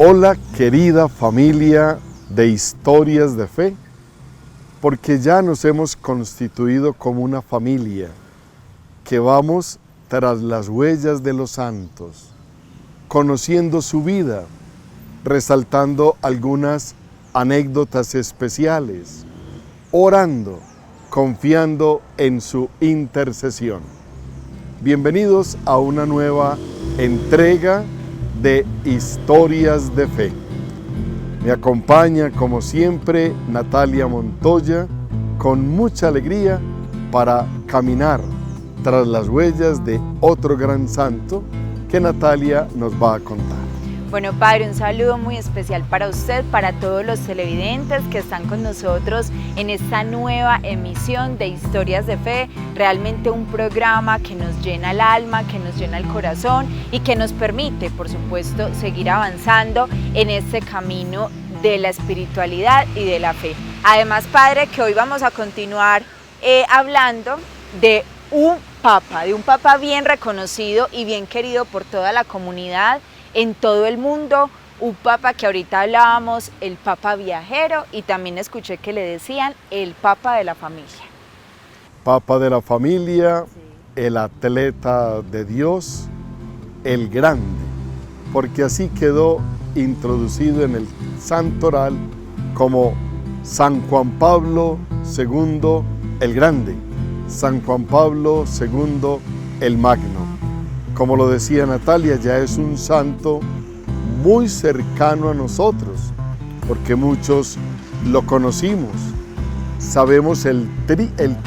Hola querida familia de Historias de Fe, porque ya nos hemos constituido como una familia que vamos tras las huellas de los santos, conociendo su vida, resaltando algunas anécdotas especiales, orando, confiando en su intercesión. Bienvenidos a una nueva entrega de Historias de Fe. Me acompaña, como siempre, Natalia Montoya, con mucha alegría para caminar tras las huellas de otro gran santo que Natalia nos va a contar. Bueno, Padre, un saludo muy especial para usted, para todos los televidentes que están con nosotros en esta nueva emisión de Historias de Fe. Realmente un programa que nos llena el alma, que nos llena el corazón y que nos permite, por supuesto, seguir avanzando en este camino de la espiritualidad y de la fe. Además, Padre, que hoy vamos a continuar hablando de un papa bien reconocido y bien querido por toda la comunidad en todo el mundo, un papa que ahorita hablábamos, el papa viajero, y también escuché que le decían el papa de la familia. Papa de la familia, sí. El atleta de Dios, el grande, porque así quedó introducido en el santoral como San Juan Pablo II el Grande, San Juan Pablo II el Magno. Como lo decía Natalia, ya es un santo muy cercano a nosotros, porque muchos lo conocimos, sabemos el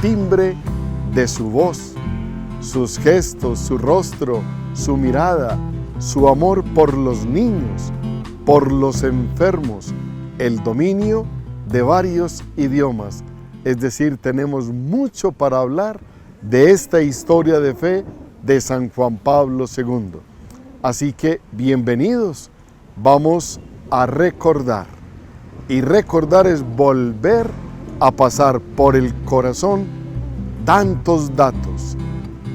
timbre de su voz, sus gestos, su rostro, su mirada, su amor por los niños, por los enfermos, el dominio de varios idiomas. Es decir, tenemos mucho para hablar de esta historia de fe de San Juan Pablo II. Así que bienvenidos, vamos a recordar. Y recordar es volver a pasar por el corazón tantos datos,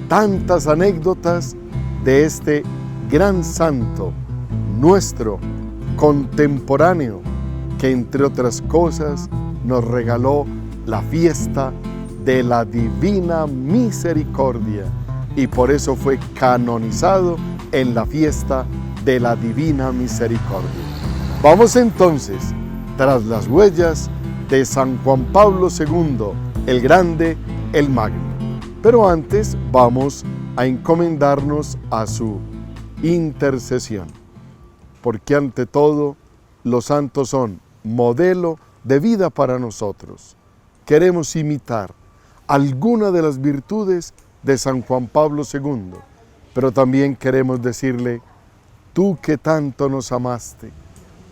tantas anécdotas de este gran santo, nuestro contemporáneo, que entre otras cosas nos regaló la fiesta de la Divina Misericordia, y por eso fue canonizado en la fiesta de la Divina Misericordia. Vamos entonces tras las huellas de San Juan Pablo II, el Grande, el Magno. Pero antes vamos a encomendarnos a su intercesión, porque ante todo los santos son modelo de vida para nosotros. Queremos imitar alguna de las virtudes de San Juan Pablo II, pero también queremos decirle: tú que tanto nos amaste,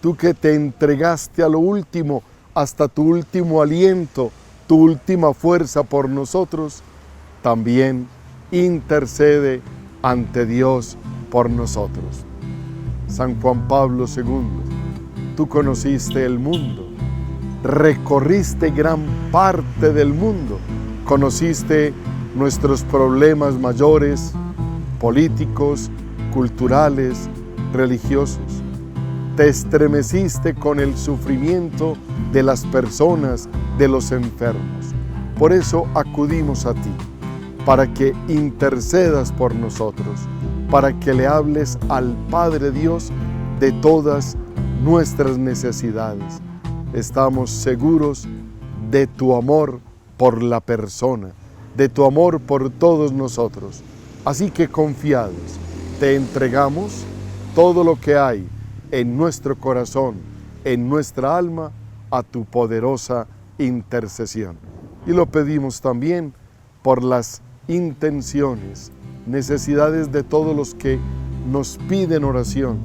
tú que te entregaste a lo último, hasta tu último aliento, tu última fuerza por nosotros, también intercede ante Dios por nosotros. San Juan Pablo II, tú conociste el mundo, recorriste gran parte del mundo, conociste nuestros problemas mayores, políticos, culturales, religiosos. Te estremeciste con el sufrimiento de las personas, de los enfermos. Por eso acudimos a ti, para que intercedas por nosotros, para que le hables al Padre Dios de todas nuestras necesidades. Estamos seguros de tu amor por la persona, de tu amor por todos nosotros. Así que confiados, te entregamos todo lo que hay en nuestro corazón, en nuestra alma, a tu poderosa intercesión. Y lo pedimos también por las intenciones, necesidades de todos los que nos piden oración,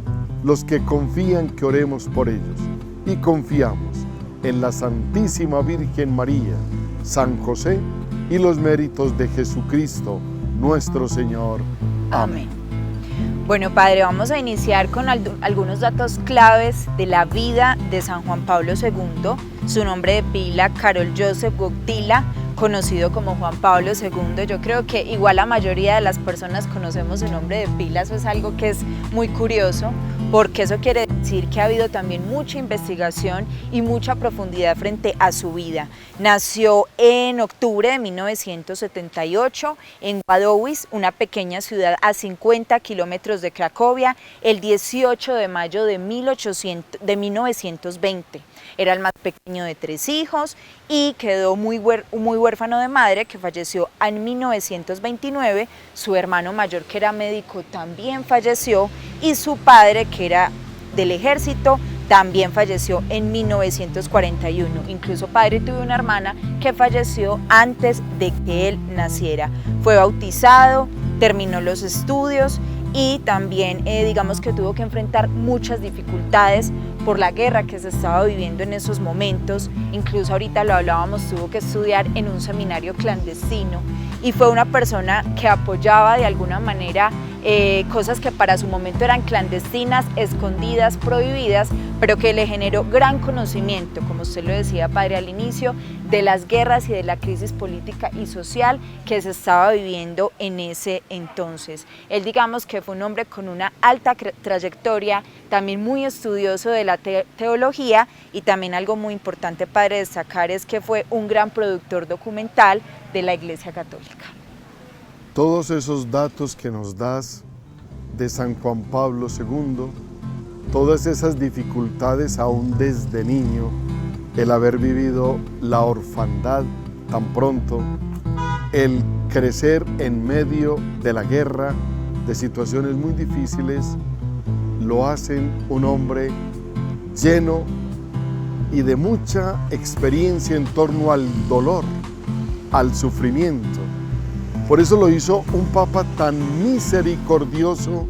los que confían que oremos por ellos. Y confiamos en la Santísima Virgen María, San José y los méritos de Jesucristo, nuestro Señor. Amén. Bueno, Padre, vamos a iniciar con algunos datos claves de la vida de San Juan Pablo II. Su nombre de pila, Karol Józef Wojtyła, conocido como Juan Pablo II. Yo creo que igual la mayoría de las personas conocemos su nombre de pila, eso es algo que es muy curioso, porque eso quiere decir que ha habido también mucha investigación y mucha profundidad frente a su vida. Nació en octubre de 1978 en Wadowice, una pequeña ciudad a 50 kilómetros de Cracovia, el 18 de mayo de 1920. Era el más pequeño de 3 hijos y quedó muy huérfano de madre, que falleció en 1929. Su hermano mayor, que era médico, también falleció, y su padre, que era del ejército, también falleció en 1941. Incluso padre tuvo una hermana que falleció antes de que él naciera. Fue bautizado, terminó los estudios y también digamos que tuvo que enfrentar muchas dificultades por la guerra que se estaba viviendo en esos momentos. Incluso ahorita lo hablábamos, tuvo que estudiar en un seminario clandestino y fue una persona que apoyaba de alguna manera cosas que para su momento eran clandestinas, escondidas, prohibidas, pero que le generó gran conocimiento, como usted lo decía, padre, al inicio, de las guerras y de la crisis política y social que se estaba viviendo en ese entonces. Él, digamos que fue un hombre con una alta trayectoria, también muy estudioso de la teología, y también algo muy importante, padre, destacar es que fue un gran productor documental de la Iglesia Católica. Todos esos datos que nos das de San Juan Pablo II, todas esas dificultades aún desde niño, el haber vivido la orfandad tan pronto, el crecer en medio de la guerra, de situaciones muy difíciles, lo hacen un hombre lleno y de mucha experiencia en torno al dolor, al sufrimiento. Por eso lo hizo un papa tan misericordioso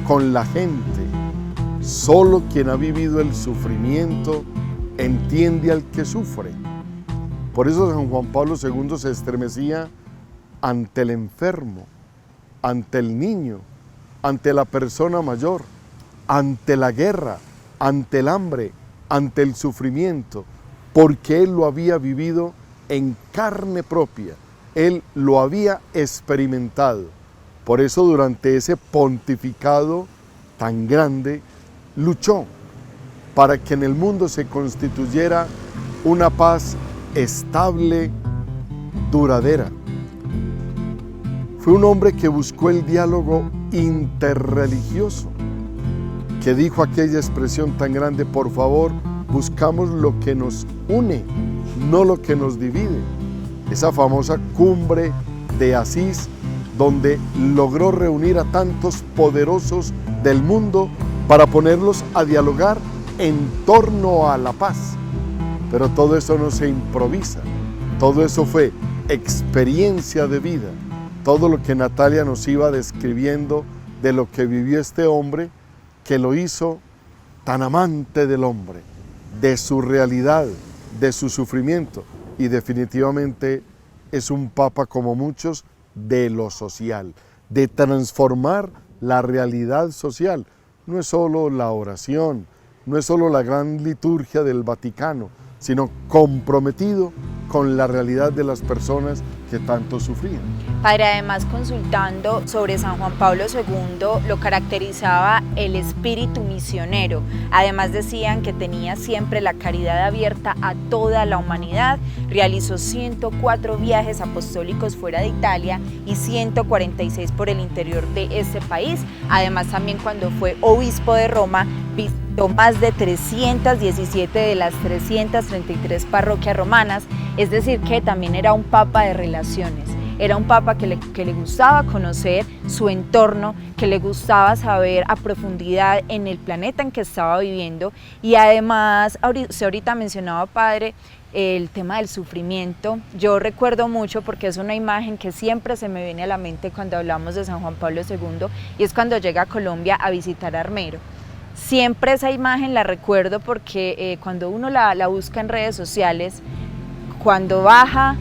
con la gente. Solo quien ha vivido el sufrimiento entiende al que sufre. Por eso San Juan Pablo II se estremecía ante el enfermo, ante el niño, ante la persona mayor, ante la guerra, ante el hambre, ante el sufrimiento, porque él lo había vivido en carne propia. Él lo había experimentado. Por eso durante ese pontificado tan grande, luchó para que en el mundo se constituyera una paz estable, duradera. Fue un hombre que buscó el diálogo interreligioso, que dijo aquella expresión tan grande: por favor, buscamos lo que nos une, no lo que nos divide. Esa famosa cumbre de Asís, donde logró reunir a tantos poderosos del mundo para ponerlos a dialogar en torno a la paz. Pero todo eso no se improvisa, todo eso fue experiencia de vida. Todo lo que Natalia nos iba describiendo de lo que vivió este hombre, que lo hizo tan amante del hombre, de su realidad, de su sufrimiento, y definitivamente es un papa como muchos de lo social, de transformar la realidad social. No es solo la oración, no es solo la gran liturgia del Vaticano, sino comprometido con la realidad de las personas que tanto sufrían. Padre, además, consultando sobre San Juan Pablo II, lo caracterizaba el espíritu misionero. Además decían que tenía siempre la caridad abierta a toda la humanidad. Realizó 104 viajes apostólicos fuera de Italia y 146 por el interior de ese país. Además, también cuando fue obispo de Roma, visitó más de 317 de las 333 parroquias romanas, es decir, que también era un papa de relaciones. Era un papa que le gustaba conocer su entorno, que le gustaba saber a profundidad en el planeta en que estaba viviendo, y además, usted ahorita mencionaba, padre, el tema del sufrimiento. Yo recuerdo mucho, porque es una imagen que siempre se me viene a la mente cuando hablamos de San Juan Pablo II, y es cuando llega a Colombia a visitar a Armero. Siempre esa imagen la recuerdo porque cuando uno la busca en redes sociales, cuando baja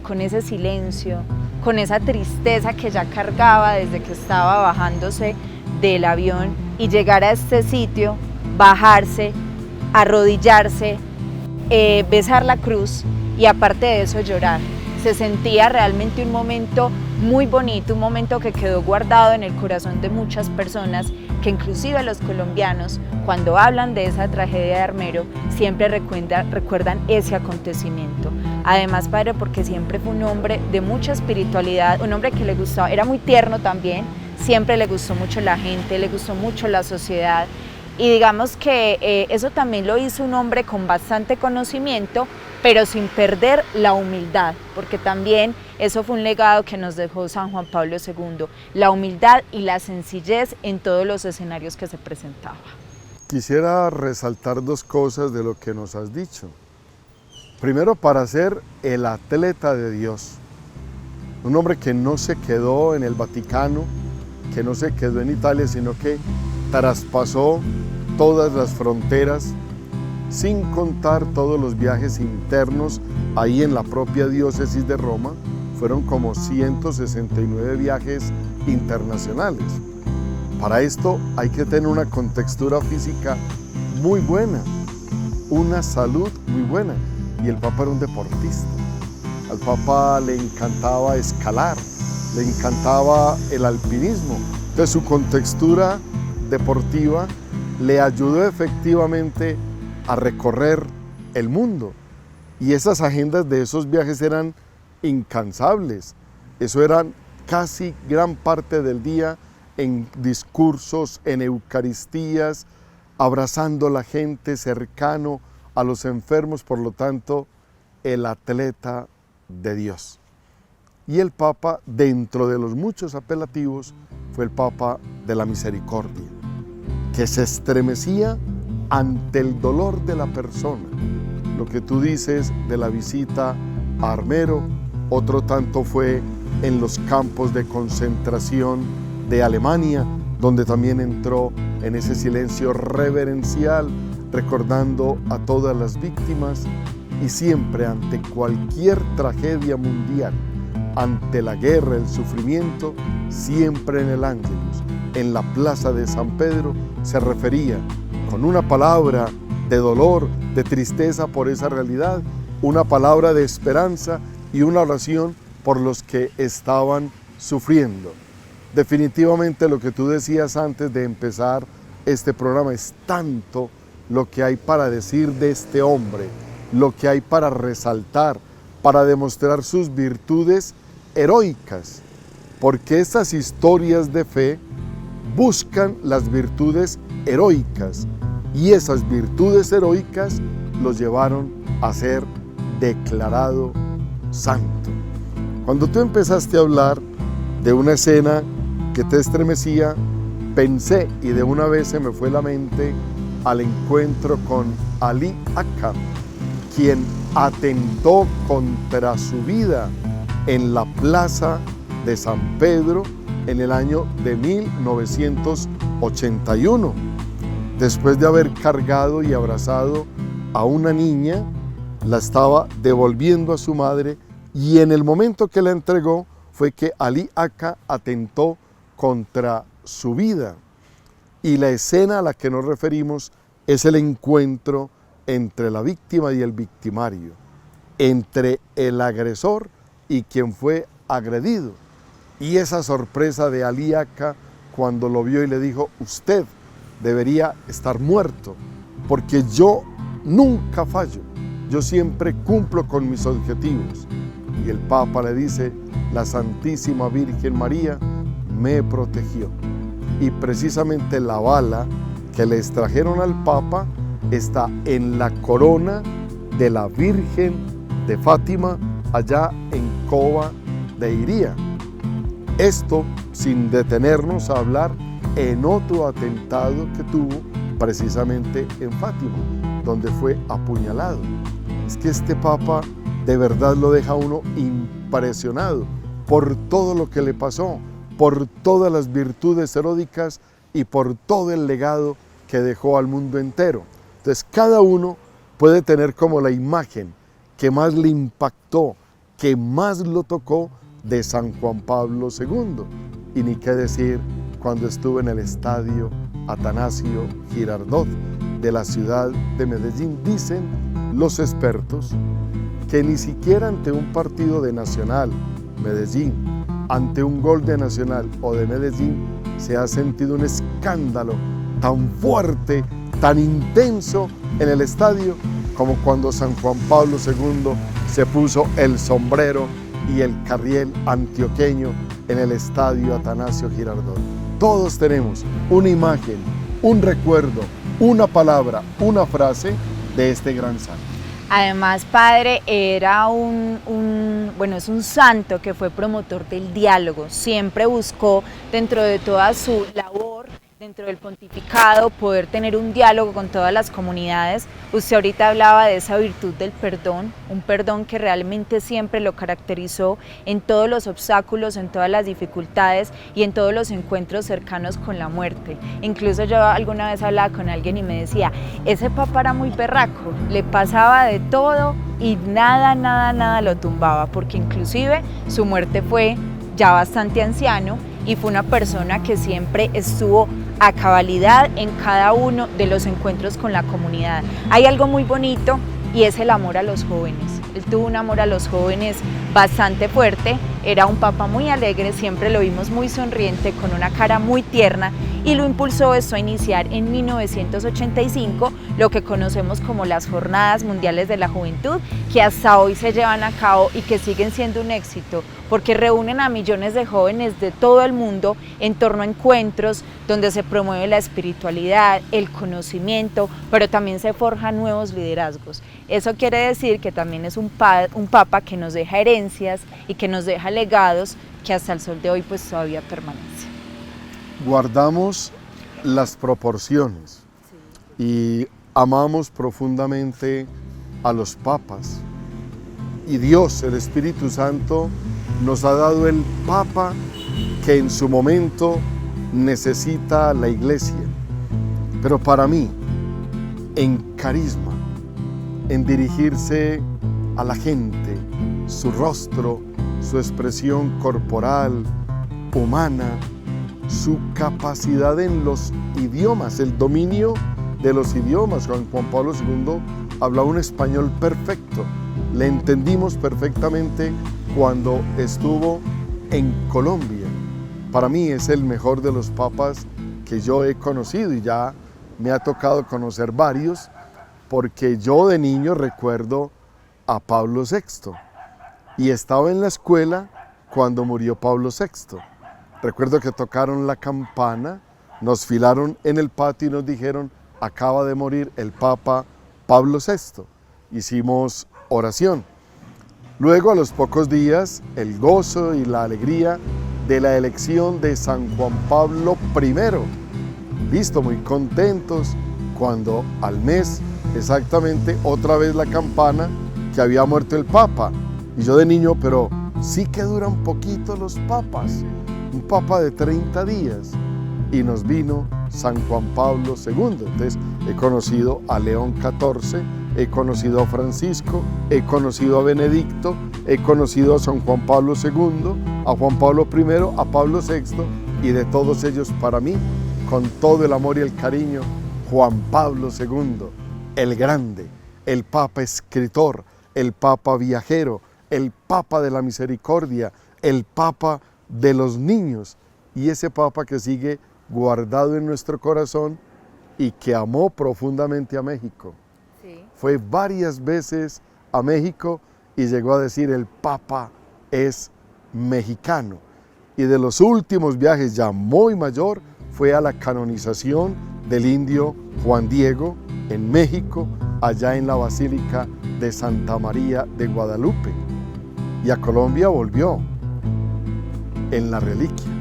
con ese silencio, con esa tristeza que ya cargaba desde que estaba bajándose del avión, y llegar a este sitio, bajarse, arrodillarse, besar la cruz y aparte de eso llorar. Se sentía realmente un momento muy bonito, un momento que quedó guardado en el corazón de muchas personas, que inclusive los colombianos, cuando hablan de esa tragedia de Armero, siempre recuerdan ese acontecimiento. Además, padre, porque siempre fue un hombre de mucha espiritualidad, un hombre que le gustaba, era muy tierno también, siempre le gustó mucho la gente, le gustó mucho la sociedad. Y digamos que eso también lo hizo un hombre con bastante conocimiento, pero sin perder la humildad, porque también eso fue un legado que nos dejó San Juan Pablo II, la humildad y la sencillez en todos los escenarios que se presentaba. Quisiera resaltar dos cosas de lo que nos has dicho. Primero, para ser el atleta de Dios, un hombre que no se quedó en el Vaticano, que no se quedó en Italia, sino que traspasó todas las fronteras, sin contar todos los viajes internos ahí en la propia diócesis de Roma. Fueron como 169 viajes internacionales. Para esto hay que tener una contextura física muy buena, una salud muy buena. Y el Papa era un deportista. Al Papa le encantaba escalar, le encantaba el alpinismo. Entonces su contextura deportiva le ayudó efectivamente a recorrer el mundo. Y esas agendas de esos viajes eran incansables. Eso eran casi gran parte del día en discursos, en eucaristías, abrazando a la gente, cercano a los enfermos, por lo tanto, el atleta de Dios. Y el Papa, dentro de los muchos apelativos, fue el Papa de la Misericordia, que se estremecía ante el dolor de la persona. Lo que tú dices de la visita a Armero, otro tanto fue en los campos de concentración de Alemania, donde también entró en ese silencio reverencial, recordando a todas las víctimas, y siempre ante cualquier tragedia mundial, ante la guerra, el sufrimiento, siempre en el Ángelus, en la plaza de San Pedro, se refería con una palabra de dolor, de tristeza por esa realidad, una palabra de esperanza y una oración por los que estaban sufriendo. Definitivamente lo que tú decías antes de empezar este programa es tanto lo que hay para decir de este hombre, lo que hay para resaltar, para demostrar sus virtudes heroicas, porque estas historias de fe buscan las virtudes heroicas, y esas virtudes heroicas los llevaron a ser declarado santo. Cuando tú empezaste a hablar de una escena que te estremecía, pensé y de una vez se me fue la mente al encuentro con Ali Akka, quien atentó contra su vida en la plaza de San Pedro en el año de 1981, después de haber cargado y abrazado a una niña, la estaba devolviendo a su madre, y en el momento que la entregó fue que Ali Akka atentó contra su vida. Y la escena a la que nos referimos es el encuentro entre la víctima y el victimario, entre el agresor y quien fue agredido. Y esa sorpresa de Ali Akka cuando lo vio y le dijo: usted debería estar muerto, porque yo nunca fallo, yo siempre cumplo con mis objetivos. Y el Papa le dice: la Santísima Virgen María me protegió. Y precisamente la bala que le extrajeron al Papa está en la corona de la Virgen de Fátima, allá en Cova de Iría. Esto sin detenernos a hablar en otro atentado que tuvo precisamente en Fátima, donde fue apuñalado. Es que este Papa de verdad lo deja uno impresionado por todo lo que le pasó, por todas las virtudes heroicas y por todo el legado que dejó al mundo entero. Entonces cada uno puede tener como la imagen que más le impactó, que más lo tocó de San Juan Pablo II. Y ni qué decir cuando estuvo en el estadio Atanasio Girardot de la ciudad de Medellín. Dicen los expertos que ni siquiera ante un partido de Nacional, Medellín, ante un gol de Nacional o de Medellín, se ha sentido un escándalo tan fuerte, tan intenso en el estadio, como cuando San Juan Pablo II se puso el sombrero y el carriel antioqueño en el estadio Atanasio Girardot. Todos tenemos una imagen, un recuerdo, una palabra, una frase de este gran santo. Además, padre, era es un santo que fue promotor del diálogo. Siempre buscó, dentro de toda su labor, dentro del pontificado, poder tener un diálogo con todas las comunidades. Usted ahorita hablaba de esa virtud del perdón, un perdón que realmente siempre lo caracterizó en todos los obstáculos, en todas las dificultades y en todos los encuentros cercanos con la muerte. Incluso yo alguna vez hablaba con alguien y me decía, ese papa era muy berraco, le pasaba de todo y nada lo tumbaba, porque inclusive su muerte fue ya bastante anciano y fue una persona que siempre estuvo a cabalidad en cada uno de los encuentros con la comunidad. Hay algo muy bonito y es el amor a los jóvenes. Él tuvo un amor a los jóvenes bastante fuerte, era un papa muy alegre, siempre lo vimos muy sonriente, con una cara muy tierna, y lo impulsó esto a iniciar en 1985 lo que conocemos como las Jornadas Mundiales de la Juventud, que hasta hoy se llevan a cabo y que siguen siendo un éxito, porque reúnen a millones de jóvenes de todo el mundo en torno a encuentros donde se promueve la espiritualidad, el conocimiento, pero también se forjan nuevos liderazgos. Eso quiere decir que también es un papa que nos deja herencias y que nos deja legados que hasta el sol de hoy pues todavía permanecen. Guardamos las proporciones y amamos profundamente a los papas. Y Dios, el Espíritu Santo, nos ha dado el papa que en su momento necesita la iglesia. Pero para mí, en carisma, en dirigirse a la gente, su rostro, su expresión corporal, humana, su capacidad en los idiomas, el dominio de los idiomas. Juan Pablo II hablaba un español perfecto, le entendimos perfectamente cuando estuvo en Colombia. Para mí es el mejor de los papas que yo he conocido y ya me ha tocado conocer varios, porque yo de niño recuerdo a Pablo VI y estaba en la escuela cuando murió Pablo VI. Recuerdo que tocaron la campana, nos filaron en el patio y nos dijeron, acaba de morir el Papa Pablo VI. Hicimos oración. Luego, a los pocos días, el gozo y la alegría de la elección de San Juan Pablo I. Listo, muy contentos, cuando al mes, exactamente, otra vez la campana que había muerto el Papa. Y yo de niño, pero sí que duran poquito los papas. Un papa de 30 días y nos vino San Juan Pablo II. Entonces he conocido a León XIV, he conocido a Francisco, he conocido a Benedicto, he conocido a San Juan Pablo II, a Juan Pablo I, a Pablo VI, y de todos ellos, para mí, con todo el amor y el cariño, Juan Pablo II, el grande, el papa escritor, el papa viajero, el papa de la misericordia, el papa de los niños, y ese papa que sigue guardado en nuestro corazón y que amó profundamente a México. Sí. Fue varias veces a México y llegó a decir, el papa es mexicano. Y de los últimos viajes, ya muy mayor, fue a la canonización del indio Juan Diego en México, allá en la Basílica de Santa María de Guadalupe. Y a Colombia volvió en la reliquia,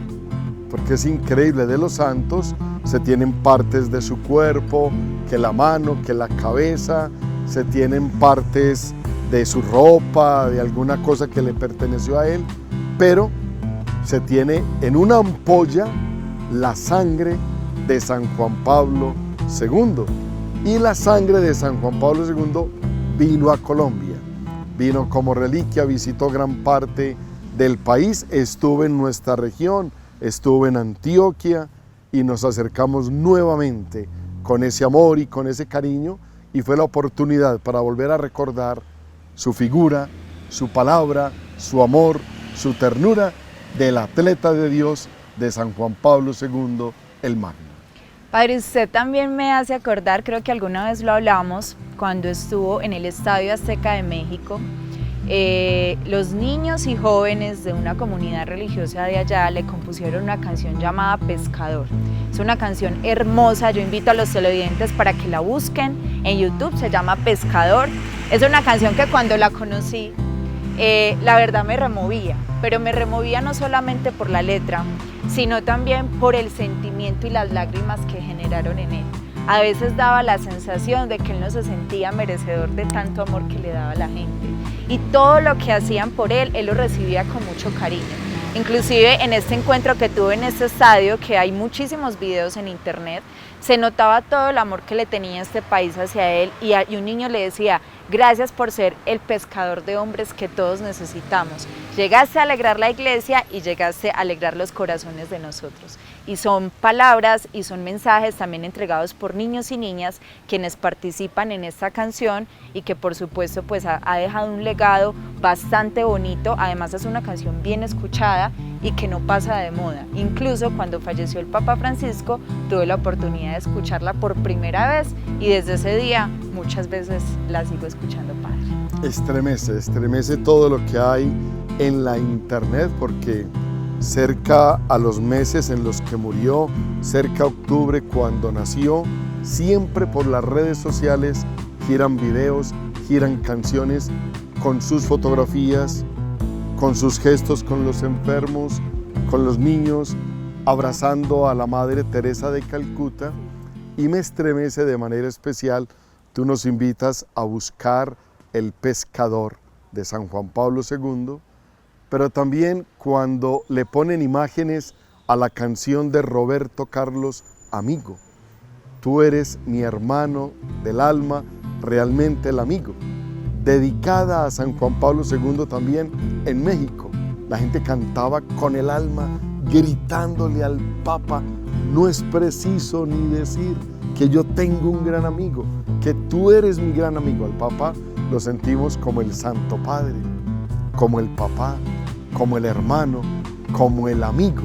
porque es increíble, de los santos se tienen partes de su cuerpo, que la mano, que la cabeza, se tienen partes de su ropa, de alguna cosa que le perteneció a él, pero se tiene en una ampolla la sangre de San Juan Pablo II, y la sangre de San Juan Pablo II vino a Colombia, vino como reliquia, visitó gran parte del país, estuvo en nuestra región, estuvo en Antioquia y nos acercamos nuevamente con ese amor y con ese cariño, y fue la oportunidad para volver a recordar su figura, su palabra, su amor, su ternura del atleta de Dios de San Juan Pablo II el Magno. Padre, usted también me hace acordar, creo que alguna vez lo hablamos, cuando estuvo en el Estadio Azteca de México, los niños y jóvenes de una comunidad religiosa de allá le compusieron una canción llamada Pescador. Es una canción hermosa, yo invito a los televidentes para que la busquen en YouTube, se llama Pescador. Es una canción que cuando la conocí, la verdad me removía, pero me removía no solamente por la letra, sino también por el sentimiento y las lágrimas que generaron en él. A veces daba la sensación de que él no se sentía merecedor de tanto amor que le daba la gente. Y todo lo que hacían por él, él lo recibía con mucho cariño. Inclusive en este encuentro que tuve en este estadio, que hay muchísimos videos en internet, se notaba todo el amor que le tenía este país hacia él y un niño le decía: gracias por ser el pescador de hombres que todos necesitamos. Llegaste a alegrar la iglesia y llegaste a alegrar los corazones de nosotros. Y son palabras y son mensajes también entregados por niños y niñas quienes participan en esta canción y que por supuesto pues ha dejado un legado bastante bonito. Además es una canción bien escuchada y que no pasa de moda. Incluso cuando falleció el Papa Francisco tuve la oportunidad de escucharla por primera vez y desde ese día muchas veces la sigo escuchando, Padre. Estremece todo lo que hay en la internet, porque cerca a los meses en los que murió, cerca a octubre cuando nació, siempre por las redes sociales giran videos, giran canciones con sus fotografías, con sus gestos con los enfermos, con los niños, abrazando a la Madre Teresa de Calcuta, y me estremece de manera especial. Tú nos invitas a buscar El Pescador de San Juan Pablo II, pero también cuando le ponen imágenes a la canción de Roberto Carlos Amigo. Tú eres mi hermano del alma, realmente el amigo. Dedicada a San Juan Pablo II también en México. La gente cantaba con el alma, gritándole al Papa: no es preciso ni decir que yo tengo un gran amigo, que tú eres mi gran amigo. Al Papa lo sentimos como el Santo Padre, como el papá, como el hermano, como el amigo.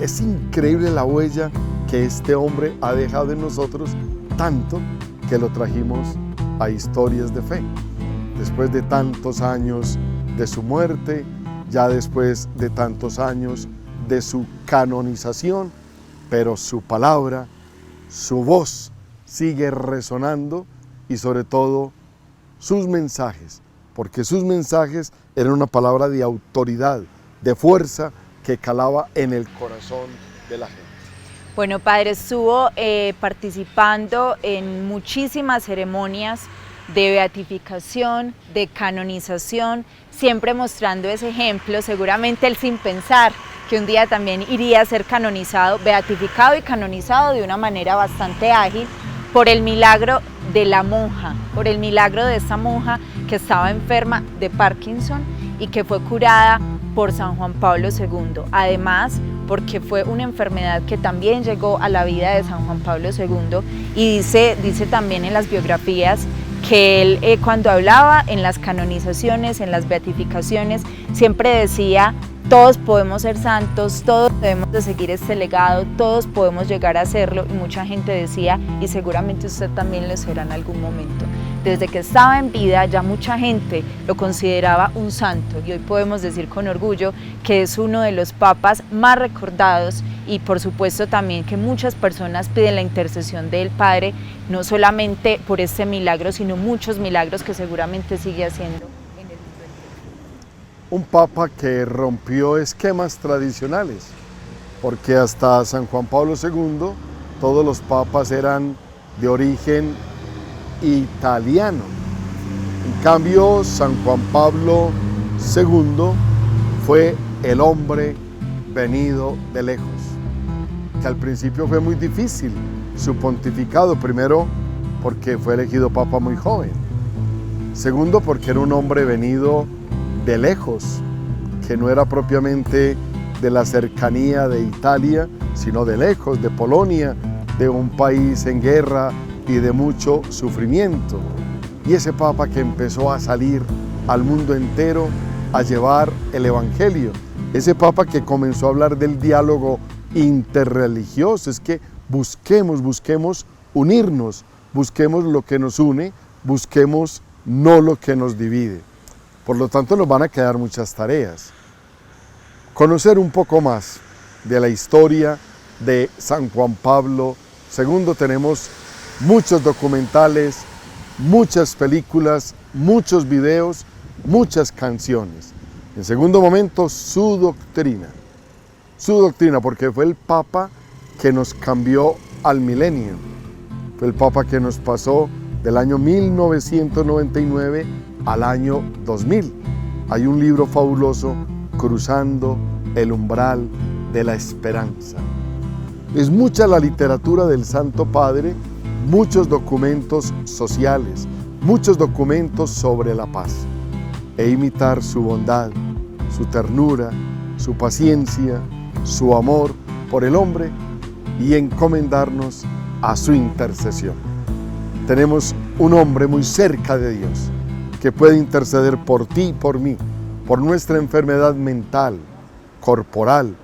Es increíble la huella que este hombre ha dejado en nosotros, tanto que lo trajimos a Historias de Fe. Después de tantos años de su muerte, ya después de tantos años de su canonización, pero su palabra, su voz sigue resonando, y sobre todo sus mensajes, porque sus mensajes eran una palabra de autoridad, de fuerza, que calaba en el corazón de la gente. Bueno, Padre, estuvo participando en muchísimas ceremonias de beatificación, de canonización, siempre mostrando ese ejemplo, seguramente él sin pensar que un día también iría a ser canonizado, beatificado y canonizado de una manera bastante ágil, por el milagro de la monja, por el milagro de esta monja que estaba enferma de Parkinson y que fue curada por San Juan Pablo II. Además, porque fue una enfermedad que también llegó a la vida de San Juan Pablo II, y dice también en las biografías que él cuando hablaba en las canonizaciones, en las beatificaciones, siempre decía: todos podemos ser santos, todos debemos de seguir este legado, todos podemos llegar a hacerlo. Y mucha gente decía, y seguramente usted también lo será en algún momento, desde que estaba en vida ya mucha gente lo consideraba un santo, y hoy podemos decir con orgullo que es uno de los papas más recordados, y por supuesto también que muchas personas piden la intercesión del Padre, no solamente por este milagro, sino muchos milagros que seguramente sigue haciendo. Un papa que rompió esquemas tradicionales, porque hasta San Juan Pablo II todos los papas eran de origen italiano. En cambio, San Juan Pablo II fue el hombre venido de lejos, que al principio fue muy difícil su pontificado, primero porque fue elegido papa muy joven, segundo porque era un hombre venido de lejos, que no era propiamente de la cercanía de Italia, sino de lejos, de Polonia, de un país en guerra y de mucho sufrimiento. Y ese papa que empezó a salir al mundo entero a llevar el Evangelio. Ese Papa que comenzó a hablar del diálogo interreligioso. Es que busquemos unirnos, busquemos lo que nos une, busquemos no lo que nos divide. Por lo tanto, nos van a quedar muchas tareas. Conocer un poco más de la historia de San Juan Pablo II. Tenemos muchos documentales, muchas películas, muchos videos, muchas canciones. En segundo momento, su doctrina, porque fue el Papa que nos cambió al milenio. Fue el Papa que nos pasó del año 1999 al año 2000. Hay un libro fabuloso, Cruzando el umbral de la esperanza. Es mucha la literatura del Santo Padre, muchos documentos sociales, muchos documentos sobre la paz. E imitar su bondad, su ternura, su paciencia, su amor por el hombre y encomendarnos a su intercesión. Tenemos un hombre muy cerca de Dios que puede interceder por ti y por mí, por nuestra enfermedad mental, corporal,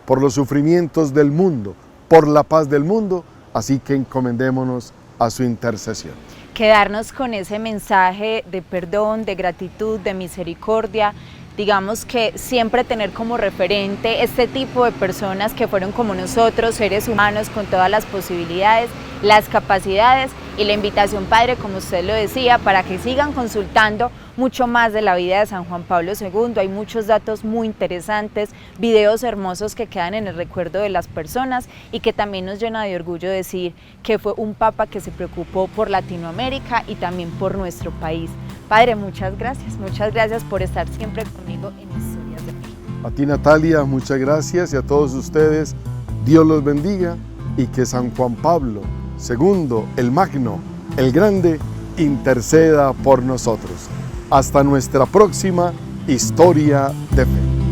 por los sufrimientos del mundo, por la paz del mundo, así que encomendémonos a su intercesión. Quedarnos con ese mensaje de perdón, de gratitud, de misericordia. Digamos que siempre tener como referente este tipo de personas que fueron como nosotros, seres humanos con todas las posibilidades, las capacidades, y la invitación, Padre, como usted lo decía, para que sigan consultando mucho más de la vida de San Juan Pablo II. Hay muchos datos muy interesantes, videos hermosos que quedan en el recuerdo de las personas y que también nos llena de orgullo decir que fue un Papa que se preocupó por Latinoamérica y también por nuestro país. Padre, muchas gracias por estar siempre conmigo en Historias de Fe. A ti, Natalia, muchas gracias, y a todos ustedes, Dios los bendiga, y que San Juan Pablo II, el Magno, el Grande, interceda por nosotros. Hasta nuestra próxima Historia de Fe.